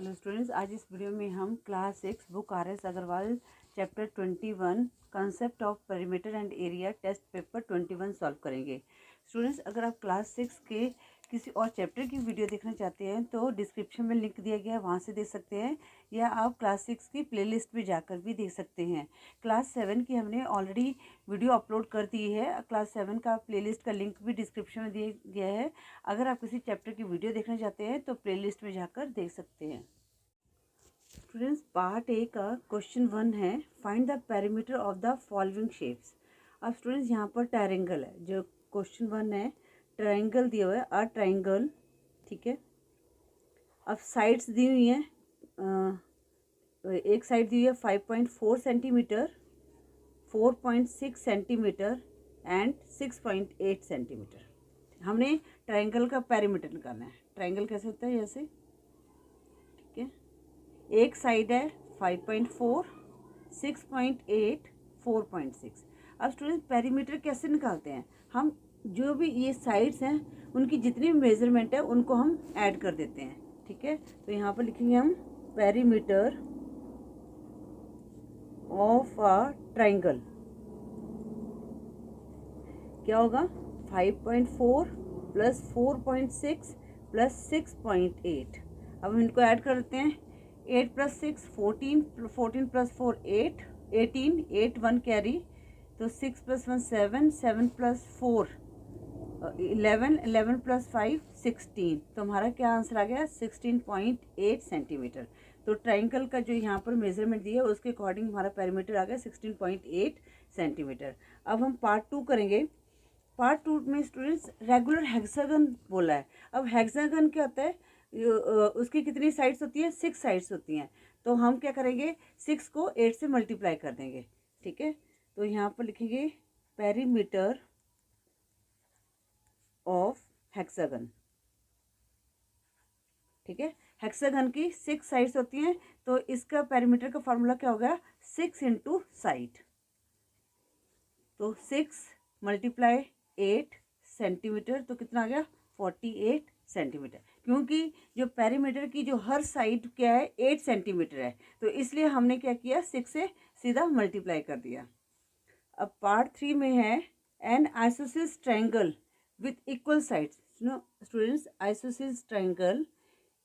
Hello students, आज इस video में हम class 6 book RS Agarwal chapter 21 concept of perimeter and area test paper 21 solve करेंगे। स्टूडेंट्स, अगर आप क्लास 6 के किसी और चैप्टर की वीडियो देखना चाहते हैं तो डिस्क्रिप्शन में लिंक दिया गया है, वहाँ से देख सकते हैं, या आप क्लास 6 की प्लेलिस्ट में जाकर भी देख सकते हैं। क्लास 7 की हमने ऑलरेडी वीडियो अपलोड कर दी है। क्लास 7 का प्लेलिस्ट का लिंक भी डिस्क्रिप्शन में दिया गया है। अगर आप किसी चैप्टर की वीडियो देखना चाहते हैं तो प्लेलिस्ट में जाकर देख सकते हैं। स्टूडेंट्स, पार्ट ए का क्वेश्चन 1 है, find the perimeter of the following shapes. अब स्टूडेंट्स यहाँ पर ट्रायंगल है, जो क्वेश्चन 1 है ट्रायंगल दिया हुआ है, अ ट्रायंगल, ठीक है। अब साइड्स दी हुई हैं, एक साइड दी हुई है 5.4 सेंटीमीटर, 4.6 सेंटीमीटर एंड 6.8 सेंटीमीटर। हमने ट्रायंगल का पेरीमीटर निकालना है। ट्रायंगल कैसे होता है, ऐसे, ठीक है। एक साइड है 5.4, 6.8, 4.6। अब स्टूडेंट पेरीमीटर कैसे निकालते हैं? हम जो भी ये साइड्स हैं उनकी जितनी भी मेजरमेंट है उनको हम ऐड कर देते हैं, ठीक है। तो यहाँ पर लिखेंगे हम पेरीमीटर ऑफ अ ट्रायंगल। क्या होगा? 5.4 प्लस 4.6 प्लस 6.8। अब हम इनको ऐड कर देते हैं। 8 प्लस 6 14, 14 प्लस 4 8, 18, 8 1 कैरी, तो 6 प्लस 1 7, 7 प्लस 4 11, 11 प्लस 5 16। तो हमारा क्या आंसर आ गया? 16.8 सेंटीमीटर। तो ट्रायंगल का जो यहाँ पर मेजरमेंट दिया है उसके अकॉर्डिंग हमारा पेरीमीटर आ गया 16.8 सेंटीमीटर। अब हम पार्ट 2 करेंगे। पार्ट 2 में स्टूडेंट्स रेगुलर हेक्सागन बोला है। अब हेक्सागन क्या होता है? उसकी कितनी साइड्स होती हैं? 6 साइड्स होती हैं। तो हम क्या करेंगे? 6 को 8 से मल्टीप्लाई कर देंगे, ठीक है। तो यहाँ पर लिखेंगे पेरीमीटर ऑफ हेक्सागन, ठीक है। हेक्सागन की 6 साइड्स होती हैं, तो इसका पेरीमीटर का फॉर्मूला क्या होगा? 6 इंटू साइड। तो 6 मल्टीप्लाई 8 सेंटीमीटर, तो कितना आ गया? 48 सेंटीमीटर। क्योंकि जो पेरीमीटर की जो हर साइड क्या है, 8 सेंटीमीटर है, तो इसलिए हमने क्या किया? 6 से सीधा मल्टीप्लाई कर दिया। अब पार्ट 3 में है N isosceles triangle with equal sides. Students, isosceles triangle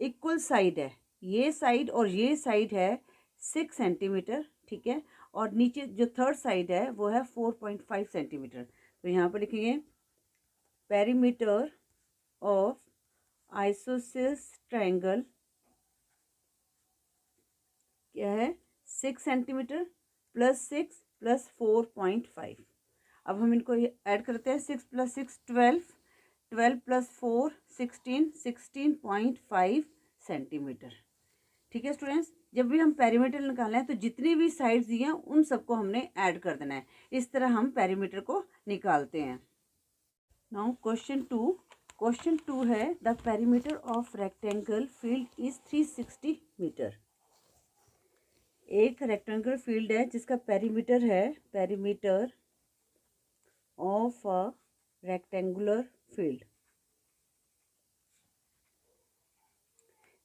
equal side है, ये साइड और ये साइड है 6 सेंटीमीटर, ठीक है। और नीचे जो थर्ड साइड है वो है 4.5 सेंटीमीटर। तो यहाँ पर लिखेंगे पेरीमीटर ऑफ आइसोसेलेस ट्रायंगल क्या है? 6 सेंटीमीटर प्लस 6 प्लस 4.5। अब हम इनको ऐड करते हैं। 6 प्लस 6 12, 12 प्लस 4 16, 16.5 सेंटीमीटर, ठीक है। स्टूडेंट्स, जब भी हम पेरीमीटर निकालना है तो जितनी भी साइड्स दी हैं उन सबको हमने ऐड कर देना है। इस तरह हम पेरीमीटर को निकालते हैं। नाउ क्वेश्चन 2 है, the perimeter of rectangle field is 360 metre. एक रेक्टेंगुलर फील्ड है जिसका पेरीमीटर है, perimeter of a rectangular field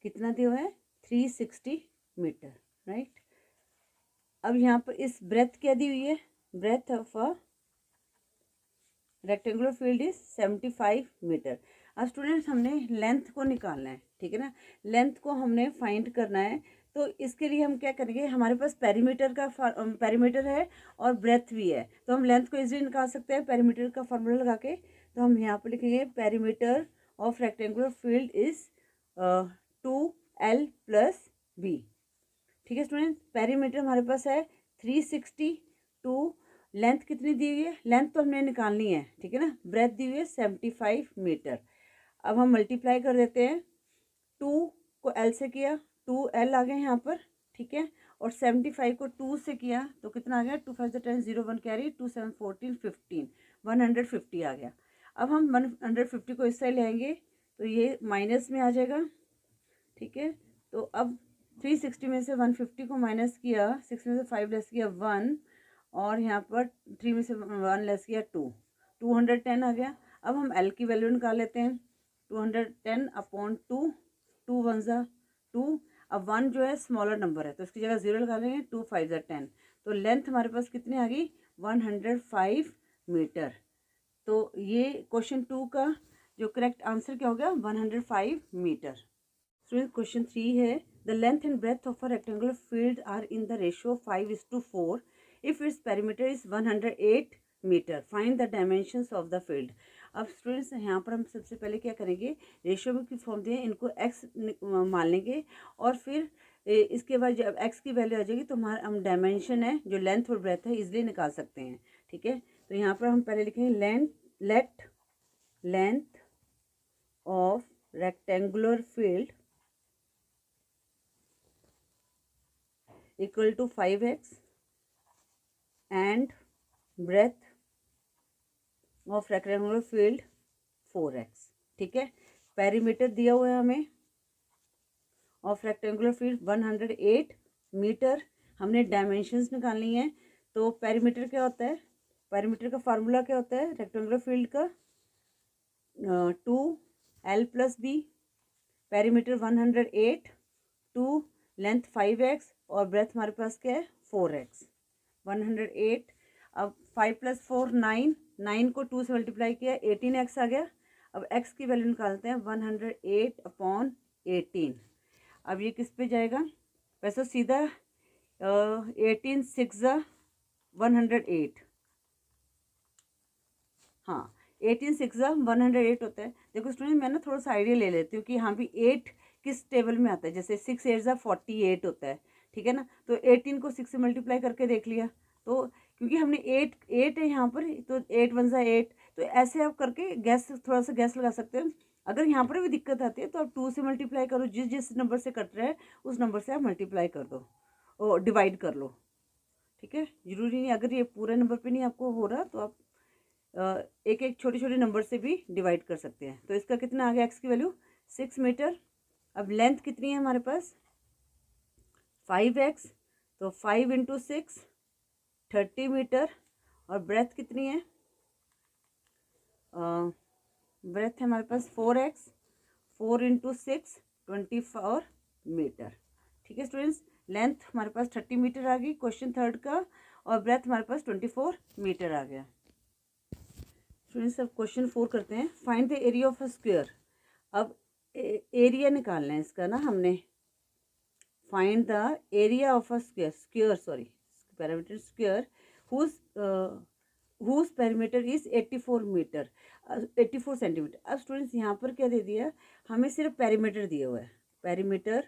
कितना दिया हुआ है? 360 मीटर, राइट। अब यहाँ पर इस ब्रेथ क्या दी हुई है? Breadth of a rectangular field is 75 metre. अब स्टूडेंट्स, हमने लेंथ को निकालना है, ठीक है ना। लेंथ को हमने फाइंड करना है, तो इसके लिए हम क्या करेंगे? हमारे पास पेरीमीटर है और ब्रेथ भी है, तो हम लेंथ को इजीली निकाल सकते हैं पेरीमीटर का फॉर्मूला लगा के। तो हम यहाँ पर लिखेंगे perimeter of rectangular field is 2L plus B, ठीक है। स्टूडेंट, पेरीमीटर हमारे पास है 360, लेंथ कितनी दी हुई है? लेंथ तो हमने निकालनी है, ठीक है ना। ब्रेथ दी हुई है 75 मीटर। अब हम मल्टीप्लाई कर देते हैं। 2 को L से किया, 2L आ गया यहाँ पर, ठीक है। और 75 को 2 से किया तो कितना आ गया? 2 5 10 0 1 कैरी, 2 7 14 15, 150 आ गया। अब हम 150 को इस साइड ले आएंगे तो ये माइनस में आ जाएगा, ठीक है। तो अब 360 में से 150 को माइनस किया, 6 में से 5 लेस किया 1, और यहाँ पर 3 में से 1 लेस किया 2, 210 आ गया। अब हम L की वैल्यू निकाल लेते हैं। 210 अपॉन 2, 2 1 ज़ा 2। अब 1 जो है स्मॉलर नंबर है तो इसकी जगह 0 लगा लेंगे, 2 5 10। तो लेंथ हमारे पास कितनी आ गई, 105 मीटर। तो ये क्वेश्चन 2 का जो करेक्ट आंसर क्या हो गया, 105 मीटर। स्टूडेंट क्वेश्चन 3 है, the length and breadth of a rectangular field are in the ratio 5:4 if its perimeter is 108 metre, find the dimensions of the field. अब स्टूडेंट्स यहाँ पर हम सबसे पहले क्या करेंगे, रेशियो में की फॉर्म दिए इनको एक्स मान लेंगे और फिर इसके बाद जब एक्स की वैल्यू आ जाएगी तो हमारा हम डायमेंशन है जो लेंथ और ब्रेथ है इजिली निकाल सकते हैं। ठीक है, तो यहाँ पर हम पहले लिखेंगे length of rectangular field equal to 5x and breadth of rectangular field 4x। ठीक है, पेरीमीटर दिया हुआ है हमें ऑफ रेक्टेंगुलर फील्ड 108 मीटर, हमने डायमेंशंस निकालनी है। तो पेरीमीटर क्या होता है, पेरीमीटर का फार्मूला क्या होता है रेक्टेंगुलर फील्ड का, 2l+b, पेरीमीटर 108, 2 लेंथ 5x और ब्रेथ हमारे पास क्या है 4x, 108। अब 5 + 4 9, 9 को 2 से मल्टीप्लाई किया 18x आ गया। अब x की वैल्यू निकालते हैं 108/18। अब ये किस पे जाएगा, वैसे सीधा 18 6 108, हाँ 18 6 108 होता है। देखो स्टूडेंट मैं ना थोड़ा सा आइडिया ले लेती हूँ कि यहाँ भी 8 किस टेबल में आता है, जैसे 6 8 48 होता है। ठीक है ना, तो 18 को 6 से मल्टीप्लाई करके देख लिया, तो क्योंकि हमने 8 है यहाँ पर तो 8 1 8, तो ऐसे आप करके गैस थोड़ा सा गैस लगा सकते हैं। अगर यहाँ पर भी दिक्कत आती है तो आप 2 से मल्टीप्लाई करो, जिस जिस नंबर से कट रहा है उस नंबर से आप मल्टीप्लाई कर दो और डिवाइड कर लो। ठीक है, ज़रूरी नहीं अगर ये पूरे नंबर पे नहीं आपको हो रहा तो आप एक एक छोटे छोटे नंबर से भी डिवाइड कर सकते हैं। तो इसका कितना आ गया एक्स की वैल्यू 6 मीटर। अब लेंथ कितनी है हमारे पास 5x, तो 5 × 6 30 मीटर। और ब्रेथ कितनी है, ब्रेथ है हमारे पास 4x, 4 × 6 24 मीटर। ठीक है स्टूडेंट्स, लेंथ हमारे पास 30 मीटर आ गई क्वेश्चन 3 का, और ब्रेथ हमारे पास 24 मीटर आ गया। स्टूडेंट्स अब क्वेश्चन 4 करते हैं, find the area of a square. अब एरिया निकालना है इसका ना हमने, find the area of a square whose perimeter is 84 metre 84 centimetre. अब स्टूडेंट्स यहाँ पर क्या दे दिया, हमें सिर्फ पेरीमीटर दिया हुआ है, पेरीमीटर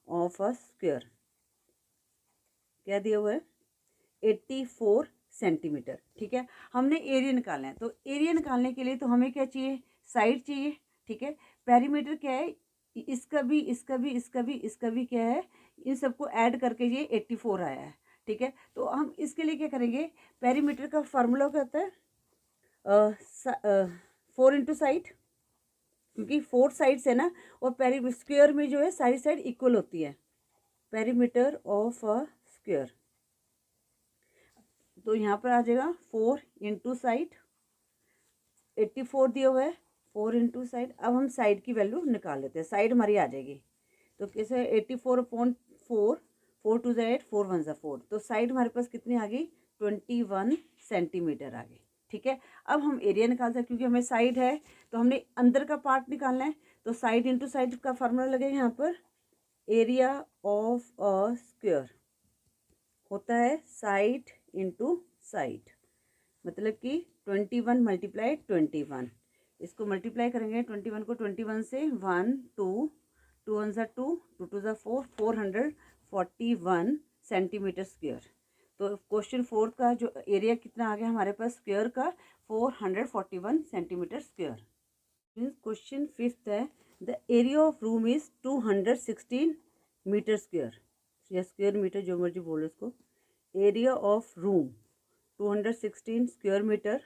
ऑफ अ स्क्वायर क्या दिया हुआ है 84 सेंटीमीटर। ठीक है, हमने एरिया निकालना है, तो एरिया निकालने के लिए तो हमें क्या चाहिए, साइड चाहिए। ठीक है, पेरीमीटर क्या है, इसका भी इसका भी इसका भी इसका भी क्या है, इन सबको ऐड करके ये 84 आया है। ठीक है, तो हम इसके लिए क्या करेंगे, पेरीमीटर का फार्मूला क्या होता है 4 × साइड, क्योंकि 4 साइड्स है ना, और स्क्वायर में जो है सारी साइड इक्वल होती है, पेरीमीटर ऑफ अ स्क्वायर। तो यहाँ पर आ जाएगा 4 × साइड, 84 दिया हुआ है 4 × साइड। अब हम साइड की वैल्यू निकाल लेते हैं, साइड हमारी आ जाएगी। तो कैसे 84/4, 4 2 8, 4 1 4, तो साइड हमारे पास कितनी आ गई 21 सेंटीमीटर आ गई। ठीक है, अब हम एरिया निकाल सकते हैं, क्योंकि हमें साइड है तो हमने अंदर का पार्ट निकालना है, तो साइड × साइड का फार्मूला लगेगा यहाँ पर, एरिया ऑफ अ स्क्वायर होता है साइड × साइड, मतलब कि 21 × 21, इसको मल्टीप्लाई करेंगे 21 को 21 से 1 2 2 1 2 2 2 4 441 सेंटीमीटर स्क्वायर। तो क्वेश्चन 4 का जो एरिया कितना आ गया हमारे पास स्क्वायर का 441 सेंटीमीटर स्क्वायर। क्वेश्चन 5 है, the area of room is 216 meter square, या स्क्वायर मीटर जो मर्जी बोलो इसको, area of room 216 square meter.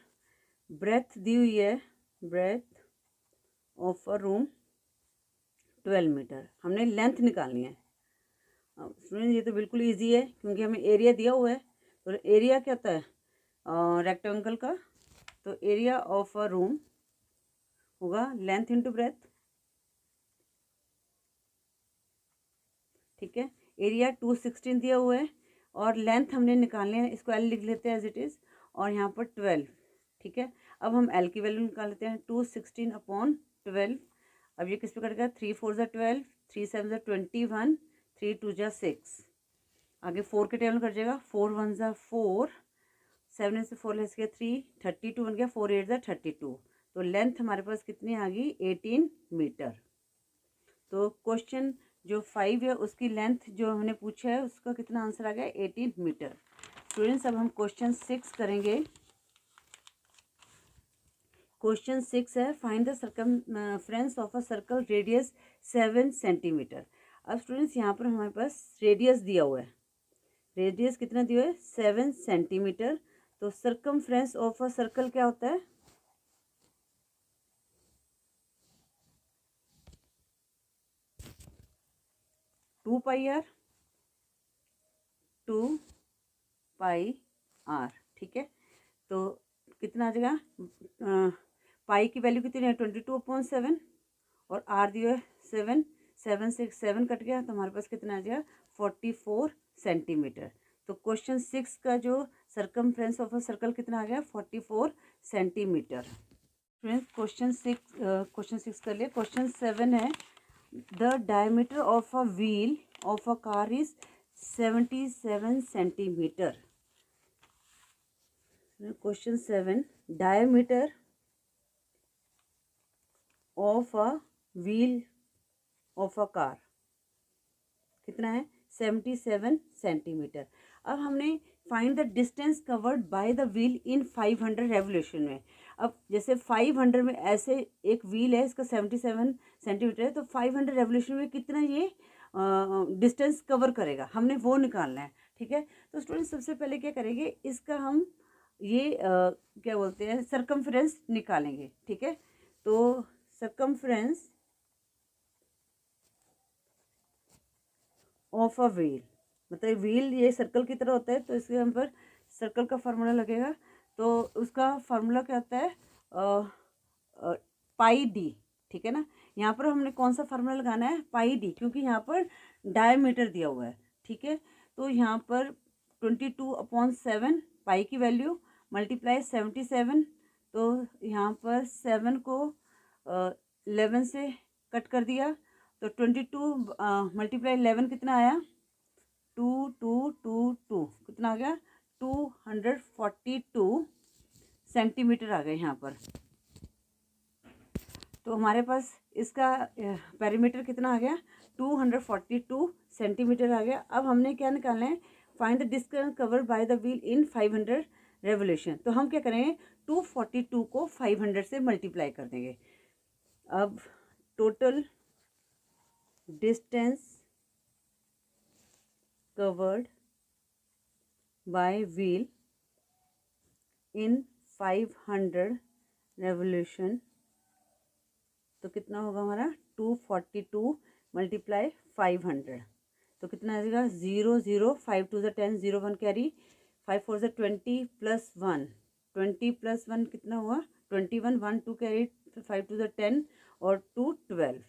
Breadth दी हुई है, breadth of a room 12 meter, हमने लेंथ निकालनी है। स्टूडेंट ये तो बिल्कुल इजी है, क्योंकि हमें एरिया दिया हुआ है, तो एरिया क्या होता है रेक्टेंगल का, तो एरिया ऑफ अ रूम होगा लेंथ × ब्रेथ। ठीक एरिया 216 दिया हुआ है और लेंथ हमने निकालने हैं, इसको एल लिख लेते हैं एज इट इज़, और यहाँ पर 12, ठीक है। अब हम एल की वैल्यू निकाल लेते हैं, 216/12। अब ये किस पे कटेगा, 3 4 ज़ा 12, 3 7 ज़ा 21, 3 2 ज़ा 6। आगे 4 के टेबल कट जाएगा, 4 1 ज़ा 4, 7 से 4 लेस किया 3, 32 बन गया, 4 8 ज़ा 32। तो लेंथ हमारे पास कितनी आ गई, 18 मीटर। तो क्वेश्चन जो 5 है उसकी लेंथ जो हमने पूछा है उसका कितना आंसर आ गया, 18 मीटर। स्टूडेंट्स अब हम क्वेश्चन 6 करेंगे। क्वेश्चन 6 है, find the circumference of a circle radius 7 centimetre. अब स्टूडेंट्स यहाँ पर हमारे पास रेडियस दिया हुआ है, रेडियस कितना दिया हुआ है, 7 सेंटीमीटर। तो सर्कमफ्रेंस ऑफ अ सर्कल क्या होता है, टू पाई आर, ठीक है। तो कितना आ जाएगा, पाई की वैल्यू कितनी है, 22/7 और आर दिया है 7, 7 से 7 कट गया तो हमारे पास कितना आ जाएगा, 44 सेंटीमीटर। तो क्वेश्चन 6 का जो सर्कमफ्रेंस ऑफ अ सर्कल कितना आ गया, 44 सेंटीमीटर। फ्रेंड्स क्वेश्चन 6 कर लिया। क्वेश्चन 7 है, the diameter of a wheel of a car is 77 centimetre. Question 7, diameter of a wheel of a car कितना है, 77 सेंटीमीटर। अब हमने find the distance covered by the wheel in 500 revolution में। अब जैसे 500 में ऐसे एक व्हील है, इसका 77 सेंटीमीटर है, तो 500 रेवोल्यूशन में कितना ये डिस्टेंस कवर करेगा, हमने वो निकालना है, ठीक है। तो स्टूडेंट सबसे पहले क्या करेंगे, इसका हम ये क्या बोलते हैं, सर्कमफ्रेंस निकालेंगे, ठीक है। तो सर्कमफ्रेंस ऑफ अ व्हील, मतलब व्हील ये सर्कल की तरह होता है, तो इसके हम पर सर्कल का फार्मूला लगेगा। तो उसका फार्मूला क्या होता है, पाई डी, ठीक है ना। यहाँ पर हमने कौन सा फार्मूला लगाना है, पाई डी, क्योंकि यहाँ पर डायमीटर दिया हुआ है, ठीक है। तो यहाँ पर 22/7 पाई की वैल्यू मल्टीप्लाई 77, तो यहाँ पर 7 को 11 से कट कर दिया, तो 22 मल्टीप्लाई 11 कितना आया, 2222 कितना आ गया, 242 सेंटीमीटर आ गए यहाँ पर। तो हमारे पास इसका पेरीमीटर कितना आ गया, 242 सेंटीमीटर आ गया। अब हमने क्या निकालना है, find the distance covered by the wheel in 500 revolution. तो हम क्या करेंगे, 242 को 500 से मल्टीप्लाई कर देंगे। अब total distance covered by wheel in 500 revolution, तो कितना होगा हमारा, 242 मल्टीप्लाई 500, तो कितना आ जाएगा, 0 0, 5 2 ज़ा 10, 0 1 कैरी, 5 4 ज़ा 20 प्लस 1, 20 प्लस 1 कितना हुआ, 21, 1 2 कैरी, 5 2 ज़ा 10 और 2 12।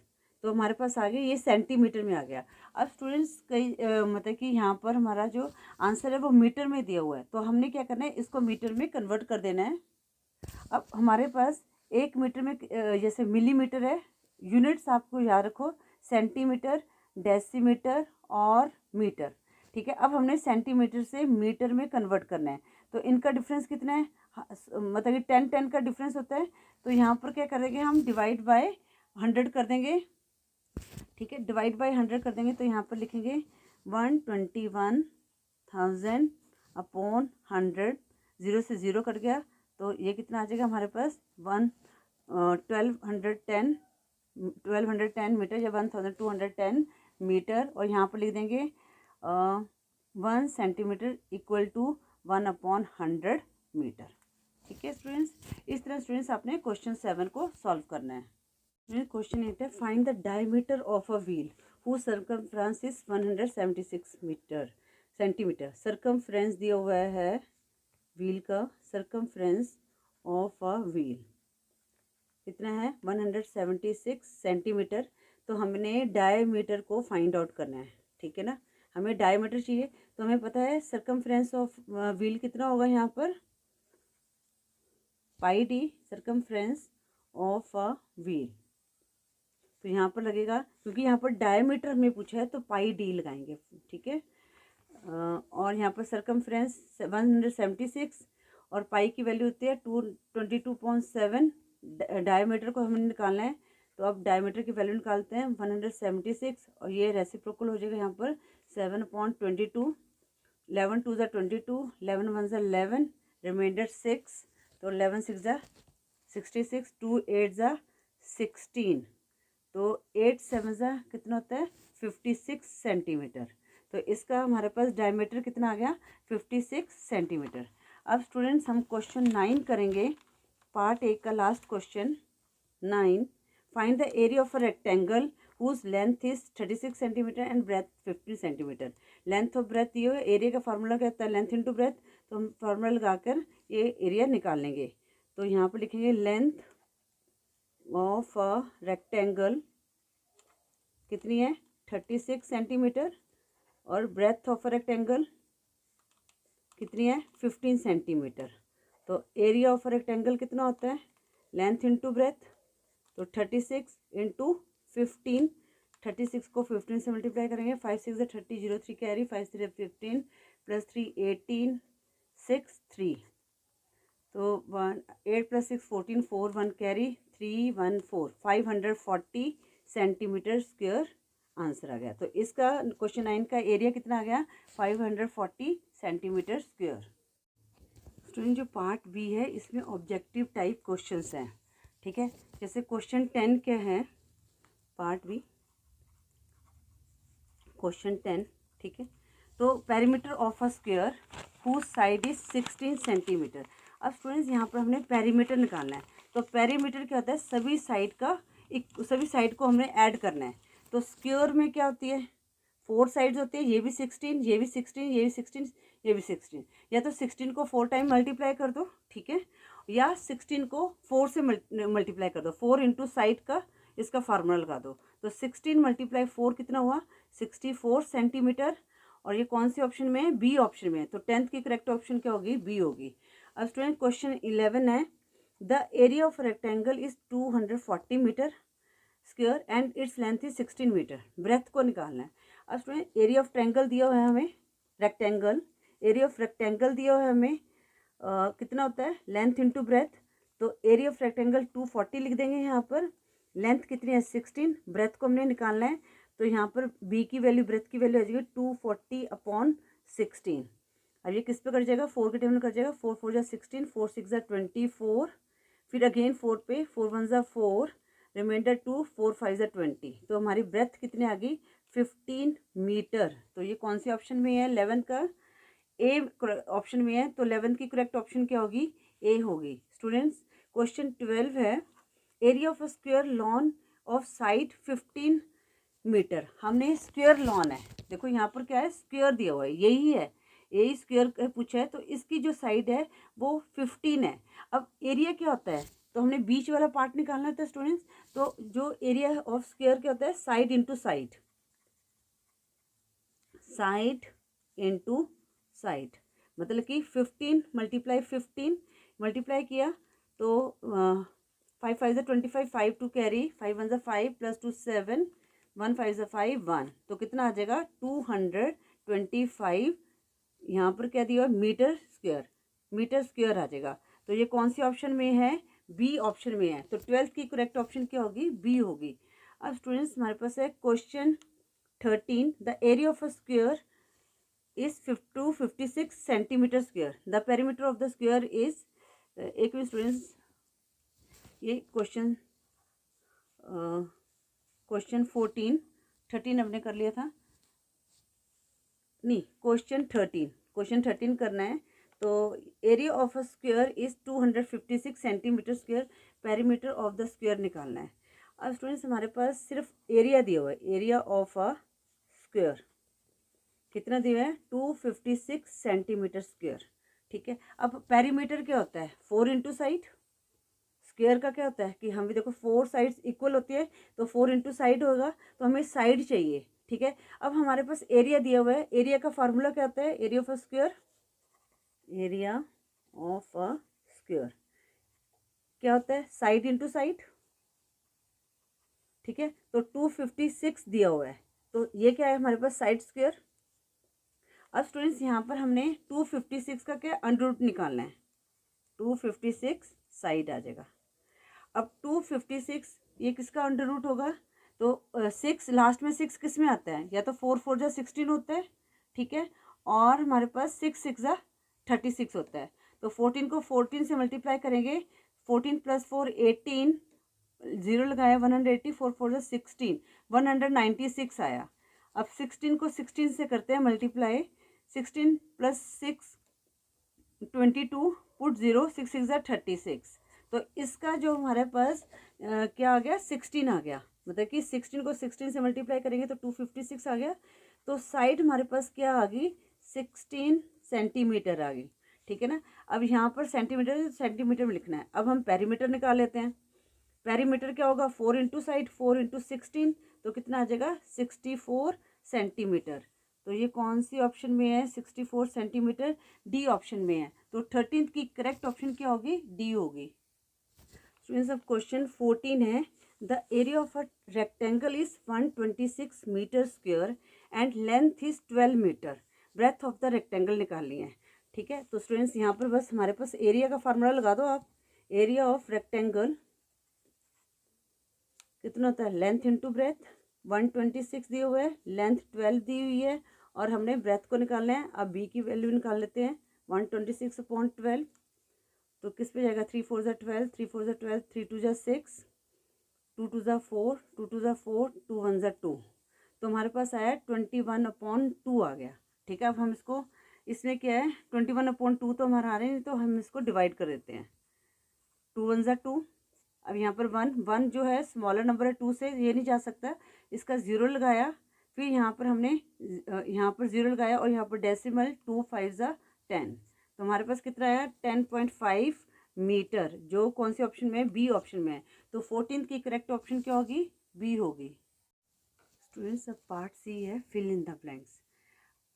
तो हमारे पास आ गया, ये सेंटीमीटर में आ गया। अब स्टूडेंट्स कई मतलब कि यहाँ पर हमारा जो आंसर है वो मीटर में दिया हुआ है, तो हमने क्या करना है, इसको मीटर में कन्वर्ट कर देना है। अब हमारे पास 1 मीटर में जैसे मिलीमीटर है, यूनिट्स आपको याद रखो, सेंटीमीटर, डेसीमीटर और मीटर, ठीक है। अब हमने सेंटीमीटर से मीटर में कन्वर्ट करना है, तो इनका डिफरेंस कितना है, मतलब कि 10 का डिफरेंस होता है। तो यहाँ पर क्या करेंगे, हम डिवाइड बाय 100 कर देंगे, ठीक है, डिवाइड बाय 100 कर देंगे। तो यहाँ पर लिखेंगे 121,000 अपॉन 100, 0 से 0 कट गया, तो ये कितना आ जाएगा हमारे पास, 1210 मीटर या 1210 मीटर। और यहाँ पर लिख देंगे 1 सेंटीमीटर इक्वल टू 1/100 मीटर, ठीक है स्टूडेंट्स। इस तरह स्टूडेंट्स आपने क्वेश्चन 7 को सॉल्व करना है। क्वेश्चन 8 है, find the diameter of a wheel who circumference is 176 centimetre. Circumference दिया हुआ है व्हील का, सर्कमफ्रेंस ऑफ अ व्हील कितना है, 176 सेंटीमीटर। तो हमने डायमीटर को फाइंड आउट करना है, ठीक है ना। हमें डायमीटर चाहिए, तो हमें पता है सर्कमफ्रेंस ऑफ व्हील कितना होगा यहाँ पर, pi d circumference of a wheel. तो यहाँ पर लगेगा, क्योंकि यहाँ पर डायमीटर हमें पूछा है तो पाई डी लगाएंगे, ठीक है। और यहाँ पर सर्कमफ्रेंस 176 और पाई की वैल्यू होती है 22.7। डायमीटर को हमें निकालना है, तो अब डायमीटर की वैल्यू निकालते हैं 176 और ये रेसिप्रोकल हो जाएगा यहाँ पर 7/22। 11 2 ज़ा 22, 11 1 ज़ा 11, रिमाइंडर 6, तो 11 6 ज़ा 66, 2 8 ज़ा 16, तो 8 7 ज़ा कितना होता है 56 सेंटीमीटर। तो इसका हमारे पास डायमीटर कितना आ गया 56 सेंटीमीटर। अब स्टूडेंट्स हम क्वेश्चन 9 करेंगे, पार्ट 1 का last question 9। Find the area of a rectangle whose length is 36 centimetre and breadth 15 centimetre. Length और ब्रेथ ये एरिया का फार्मूला क्या होता है, लेंथ इंटू ब्रेथ, तो हम फार्मूला लगाकर ये एरिया निकाल लेंगे। तो यहाँ पर लिखेंगे लेंथ ऑफ अ रेक्टेंगल कितनी है 36 सेंटीमीटर और ब्रेथ ऑफ अ रेक्टेंगल कितनी है 15 सेंटीमीटर। तो एरिया ऑफ अ रेक्टेंगल कितना होता है, लेंथ इंटू ब्रेथ, तो 36 इंटू 15, 36 को 15 से मल्टीप्लाई करेंगे, 5 6 ज़ा 30, 0 3 कैरी, 5 3 15 प्लस 3 18 6 3, तो 8 + 6 14 4 1 कैरी 3 1 4, 540 सेंटीमीटर स्क्वायर आंसर आ गया। तो इसका क्वेश्चन 9 का एरिया कितना आ गया 540 सेंटीमीटर स्क्वायर। स्टूडेंट जो पार्ट बी है इसमें ऑब्जेक्टिव टाइप क्वेश्चंस हैं, ठीक है। जैसे क्वेश्चन 10 क्या है, पार्ट बी क्वेश्चन 10, ठीक है। तो perimeter of a square whose side is 16 centimetre. अब स्टूडेंट्स यहाँ पर हमने पेरीमीटर निकालना है, तो पेरीमीटर क्या होता है सभी साइड को हमने ऐड करना है। तो स्क्वायर में क्या होती है 4 साइड्स होती है, ये भी 16, ये भी 16, ये भी 16, ये भी 16, या तो 16 को 4 टाइम मल्टीप्लाई कर दो, ठीक है, या 16 को 4 से मल्टीप्लाई कर दो, 4 इंटू साइड का इसका फार्मूला लगा दो। तो 16 × 4 कितना हुआ 64 सेंटीमीटर, और ये कौन से ऑप्शन में है, बी ऑप्शन में है। तो 10th की करेक्ट ऑप्शन क्या होगी, बी होगी। अब स्टूडेंट क्वेश्चन 11 है, the area of rectangle is 240 metre square and its length is 16 metre. Breadth को निकालना है। अब स्टूडेंट एरिया ऑफ ट्रायंगल दिया हुआ है हमें, रेक्टेंगल, एरिया ऑफ रेक्टेंगल दिया हुआ है हमें कितना होता है लेंथ इंटू ब्रेथ, तो एरिया ऑफ रेक्टेंगल 240 लिख देंगे यहाँ पर, लेंथ कितनी है 16, ब्रेथ को हमने निकालना है, तो यहाँ पर बी की वैल्यू ब्रेथ की वैल्यू आ जाएगी 240/16। अब ये किस पे कर जाएगा 4 के टेबल में कर जाएगा, 4 4 ज़ा 16, 4 6 ज़ा 24, फिर अगेन 4 पे 4 1 ज़ा 4, रिमाइंडर 2, 4 5 ज़ा 20, तो हमारी ब्रेथ कितनी आ गई 15 मीटर। तो ये कौन सी ऑप्शन में है 11 का ए ऑप्शन में है, तो 11 की करेक्ट ऑप्शन क्या होगी ए होगी। स्टूडेंट्स क्वेश्चन 12 है, area of a square lawn of side 15 metre. हमने स्क्वायर लॉन है, देखो यहाँ पर क्या है स्क्वायर दिया हुआ है, यही है, यही स्क्वायर पूछा है, तो इसकी जो साइड है वो 15 है। अब एरिया क्या होता है, तो हमने बीच वाला पार्ट निकालना था स्टूडेंट्स, तो जो एरिया ऑफ स्क्वायर क्या होता है side into side, side into side, मतलब कि 15 × 15 मल्टीप्लाई किया तो 5 5 ज़ा 25, 5 2 कैरी, 5 1 ज़ा 5 प्लस 2 7, 1 5 ज़ा 5 1, तो कितना आ जाएगा 225, यहाँ पर क्या दिया मीटर स्क्वायर आ जाएगा। तो ये कौन सी ऑप्शन में है बी ऑप्शन में है, तो 12th की करेक्ट ऑप्शन क्या होगी बी होगी। अब स्टूडेंट्स हमारे पास है question 13, the area of a square is 256 centimetre square, the perimeter of the square is, एक मिनट स्टूडेंट्स, ये क्वेश्चन 13 हमने कर लिया था, नहीं क्वेश्चन 13 करना है। तो area of a square is 256 centimetre square, perimeter of the square निकालना है। अब स्टूडेंट्स हमारे पास सिर्फ एरिया दिया हुआ है, एरिया ऑफ अ स्क्वायर कितना दिया है 256 सेंटीमीटर स्क्वायर, ठीक है। अब पेरीमीटर क्या होता है 4 इंटू साइड, स्क्वायर का क्या होता है कि हम भी देखो 4 साइड्स इक्वल होती है, तो 4 इंटू साइड होगा, तो हमें साइड चाहिए, ठीक है। अब हमारे पास एरिया दिया हुआ है, एरिया का फार्मूला क्या होता है, area of a square, area of a square क्या होता है, साइड इंटू साइड, ठीक है। तो 256 दिया हुआ है, तो ये क्या है हमारे पास साइड स्क्वायर। अब स्टूडेंट्स यहाँ पर हमने 256 का क्या अंडर रूट निकालना है, 256 साइड आ जाएगा। अब 256 ये किसका अंडर रूट होगा, तो 6 लास्ट में 6 किस में आता है, या तो 4 4 जा 16 होता है, ठीक है, और हमारे पास 6 6 जा 36 होता है। तो 14 को 14 से मल्टीप्लाई करेंगे, 14 + 4 18, जीरो लगाया, 180, 4 4 जा 16, 196 आया। अब 16 को 16 से करते हैं मल्टीप्लाई, 16 + 6 22, पुट 0, 6 6 जा 36। तो इसका जो हमारे पास क्या आ गया, 16 आ गया, मतलब कि 16 को 16 से मल्टीप्लाई करेंगे तो 256 आ गया। तो साइड हमारे पास क्या आ गई, 16 सेंटीमीटर आ गई, ठीक है ना। अब यहाँ पर सेंटीमीटर सेंटीमीटर में लिखना है। अब हम पेरीमीटर निकाल लेते हैं। पेरीमीटर क्या होगा, 4 इंटू साइड, 4 इंटू 16, तो कितना आ जाएगा, 64 सेंटीमीटर। तो ये कौन सी ऑप्शन में है, 64 सेंटीमीटर, डी ऑप्शन में है। तो 13th की करेक्ट ऑप्शन क्या होगी, डी होगी। स्टूडेंट्स अब क्वेश्चन 14 है, the area of a rectangle is 126 metre square and length is 12 metre, breadth of the rectangle निकालनी है, ठीक है। तो स्टूडेंट्स यहाँ पर बस हमारे पास एरिया का फार्मूला लगा दो आप। एरिया ऑफ रेक्टेंगल कितना होता है, लेंथ इंटू ब्रेथ, 126 दिए हुए है, लेंथ 12 दी हुई है, और हमने ब्रेथ को निकालना है। अब बी की वैल्यू निकाल लेते हैं, 126/12, तो किस पे जाएगा, 3 4 जा 12, 3 4 जा 12, 3 2 जा 6, 2 2 जा 4, 2 2 जा 4, 2 1 जा 2, तो हमारे पास आया 21/2 आ गया, ठीक है। अब हम इसको, इसमें क्या है 21/2 तो हमारा आ रहा है, तो हम इसको डिवाइड कर देते हैं, 2 1 जा 2। अब यहाँ पर 1 जो है स्मॉलर नंबर है, 2 से ये नहीं जा सकता, इसका 0 लगाया, फिर यहाँ पर हमने यहाँ पर 0 लगाया, और यहाँ पर डेसिमल 2 5 जा 10, तो हमारे पास कितना आया, 10.5 मीटर, जो कौन से ऑप्शन में है, बी ऑप्शन में है। तो 14th की करेक्ट ऑप्शन क्या होगी, बी होगी। स्टूडेंट्स अब पार्ट सी है, फिल इन द ब्लैंक्स।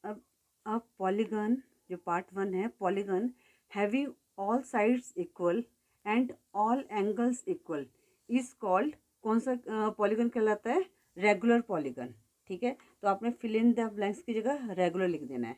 अब पॉलीगन, जो पार्ट 1 है, polygon having all sides equal and all angles equal is called, कौन सा पॉलीगन कहलाता है, रेगुलर पॉलीगन, ठीक है। तो आपने फिल इन द ब्लैंक्स की जगह रेगुलर लिख देना है।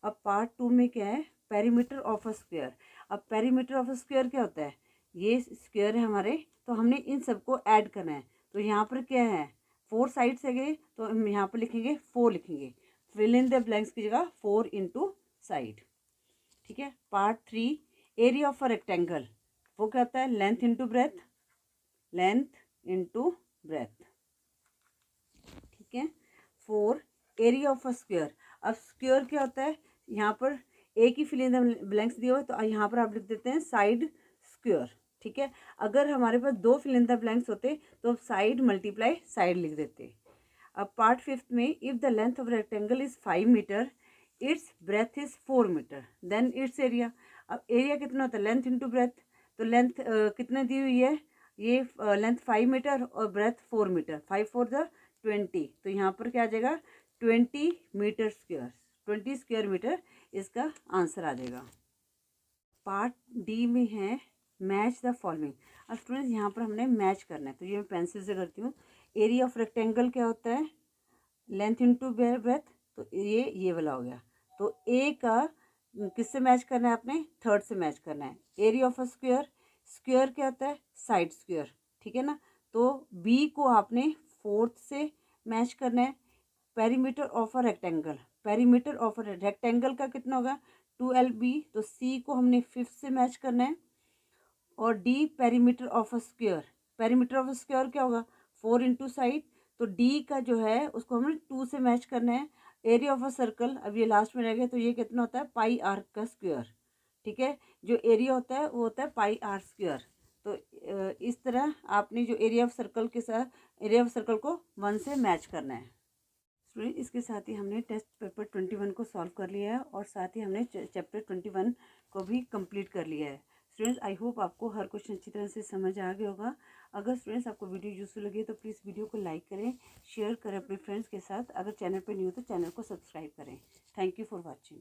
अब पार्ट 2 में क्या है, पेरीमीटर ऑफ अ स्क्वायर। अब पेरीमीटर ऑफ अ स्क्वायर क्या होता है, ये स्क्वायर है हमारे, तो हमने इन सबको ऐड करना है। तो यहाँ पर क्या है, 4 साइड्स है गए, तो हम यहाँ पर लिखेंगे 4 लिखेंगे, फिल इन द ब्लैंक्स की जगह 4 इंटू साइड, ठीक है। Part 3, area of a rectangle, वो क्या होता है, length into breath, length into breath, ठीक है। 4, एरिया ऑफ अ स्क्वायर। अब स्क्वायर क्या होता है, यहाँ पर एक ही फिल इन द ब्लैंक्स दिया हुआ है, तो यहाँ पर आप लिख देते हैं साइड स्क्वायर, ठीक है। अगर हमारे पास 2 फिल इन द ब्लैंक्स होते तो साइड मल्टीप्लाई साइड लिख देते। अब पार्ट 5 में, if the length of rectangle is 5 metre, its breadth is 4 metre, then its area. अब एरिया कितना होता है, लेंथ इंटू ब्रेथ, तो लेंथ कितने दी हुई है, ये लेंथ 5 मीटर और ब्रेथ 4 मीटर, 5 4 जा 20, तो यहाँ पर क्या आ जाएगा, 20 मीटर स्क्वायर, 20 स्क्वायर मीटर इसका आंसर आ जाएगा। पार्ट डी में है, मैच द फॉलोइंग। अब स्टूडेंट्स यहाँ पर हमने मैच करना है, तो ये मैं पेंसिल से करती हूँ। एरिया ऑफ रेक्टेंगल क्या होता है, लेंथ इंटू ब्रेथ, तो ये वाला हो गया। तो ए का किससे मैच करना है, आपने थर्ड से मैच करना है। Area of a square, square क्या होता है, साइड स्क्वायर, ठीक है ना। तो बी को आपने फोर्थ से मैच करना है। Perimeter of a rectangle, perimeter of a rectangle का कितना होगा, 2LB, तो सी को हमने फिफ्थ से मैच करना है। और D perimeter of a square, perimeter of a square क्या होगा, 4 इंटू साइड, तो डी का जो है उसको हमें 2 से मैच करना है। एरिया ऑफ अ सर्कल, अब ये लास्ट में रह गया, तो ये कितना होता है, पाई आर का स्क्वायर, ठीक है। जो एरिया होता है वो होता है पाई आर स्क्वायर। तो इस तरह आपने जो एरिया ऑफ सर्कल के साथ, एरिया ऑफ सर्कल को 1 से मैच करना है। स्टूडेंट इसके साथ ही हमने टेस्ट पेपर 21 को सॉल्व कर लिया है, और साथ ही हमने चैप्टर 21 को भी कंप्लीट कर लिया है। स्टूडेंट्स आई होप आपको हर क्वेश्चन अच्छी तरह से समझ आ गया होगा। अगर स्टूडेंट्स आपको वीडियो यूजफुल लगे तो प्लीज़ वीडियो को लाइक करें, शेयर करें अपने फ्रेंड्स के साथ। अगर चैनल पर न्यू हो तो चैनल को सब्सक्राइब करें। Thank you for watching.